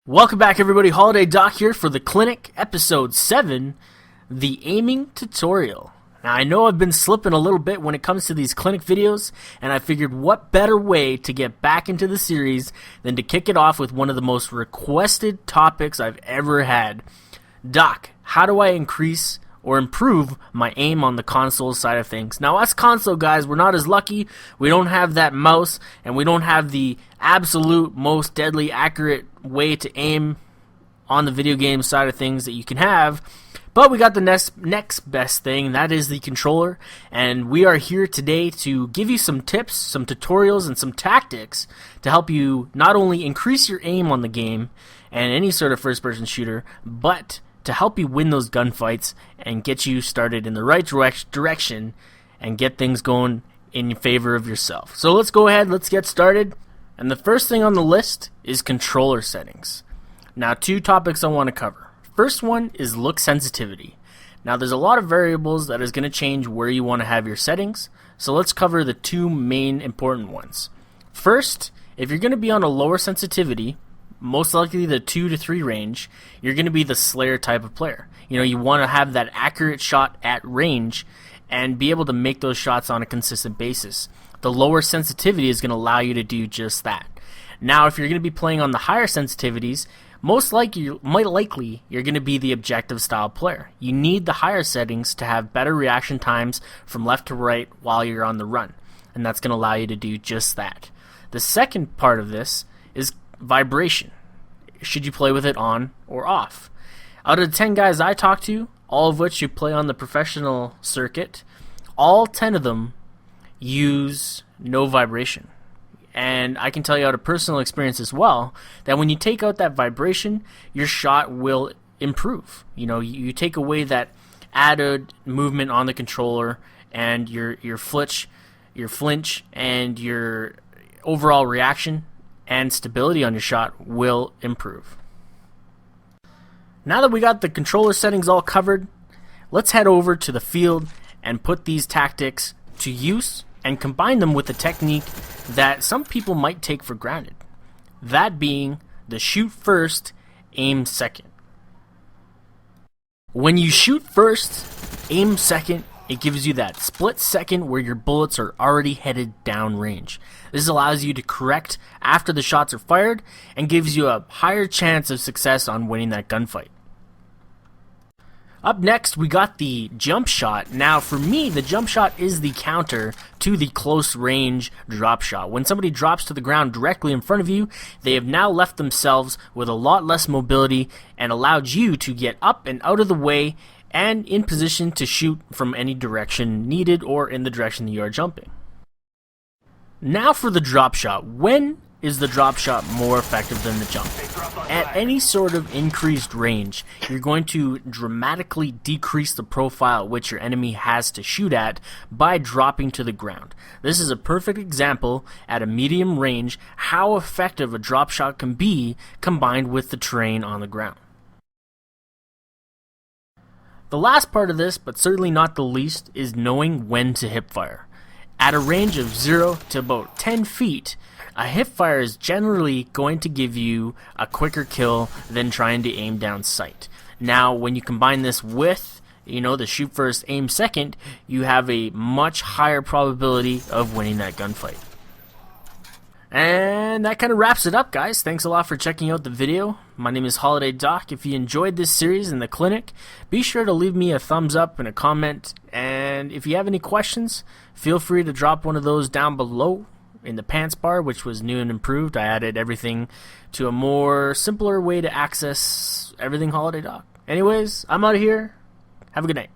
Welcome back, everybody. Holiday Doc here for the Clinic, Episode 7, the Aiming Tutorial. Now, I know I've been slipping a little bit when it comes to these Clinic videos, and I figured what better way to get back into the series than to kick it off with one of the most requested topics I've ever had. Doc, how do I increase or improve my aim on the console side of things? Now, us console guys, we're not as lucky. We don't have that mouse, and we don't have the absolute most deadly accurate way to aim on the video game side of things that you can have. But we got the next best thing, that is the controller, and we are here today to give you some tips, some tutorials, and some tactics to help you not only increase your aim on the game and any sort of first-person shooter, but to help you win those gunfights and get you started in the right direction and get things going in favor of yourself. So let's go ahead, let's get started. And the first thing on the list is controller settings. Now, two topics I want to cover. First one is look sensitivity. Now, there's a lot of variables that is going to change where you want to have your settings, so let's cover the two main important ones. First, if you're going to be on a lower sensitivity, most likely the 2 to 3 range, you're going to be the Slayer type of player. You want to have that accurate shot at range and be able to make those shots on a consistent basis. The lower sensitivity is going to allow you to do just that. Now, if you're going to be playing on the higher sensitivities, most likely you're going to be the objective style player. You need the higher settings to have better reaction times from left to right while you're on the run, and that's going to allow you to do just that. The second part of this is vibration. Should you play with it on or off? Out of the 10 guys I talked to, all of which you play on the professional circuit, all 10 of them use no vibration. And I can tell you out of personal experience as well, that when you take out that vibration, your shot will improve. You take away that added movement on the controller, and your flinch and your overall reaction and stability on your shot will improve. Now that we got the controller settings all covered, let's head over to the field and put these tactics to use and combine them with a technique that some people might take for granted. That being the shoot first, aim second. When you shoot first, aim second, it gives you that split second where your bullets are already headed downrange. This allows you to correct after the shots are fired and gives you a higher chance of success on winning that gunfight. Up next, we got the jump shot. Now, for me, the jump shot is the counter to the close range drop shot. When somebody drops to the ground directly in front of you, they have now left themselves with a lot less mobility and allowed you to get up and out of the way and in position to shoot from any direction needed or in the direction that you are jumping. Now for the drop shot. When is the drop shot more effective than the jump? At any sort of increased range, you're going to dramatically decrease the profile at which your enemy has to shoot at by dropping to the ground. This is a perfect example at a medium range how effective a drop shot can be combined with the terrain on the ground. The last part of this, but certainly not the least, is knowing when to hip fire. At a range of 0 to about 10 feet, a hip fire is generally going to give you a quicker kill than trying to aim down sight. Now, when you combine this with, the shoot first, aim second, you have a much higher probability of winning that gunfight. And that kind of wraps it up, guys. Thanks a lot for checking out the video. My name is Holiday Doc. If you enjoyed this series in the clinic, be sure to leave me a thumbs up and a comment. And if you have any questions, feel free to drop one of those down below in the pants bar, which was new and improved. I added everything to a more simpler way to access everything Holiday Doc. Anyways, I'm out of here. Have a good night.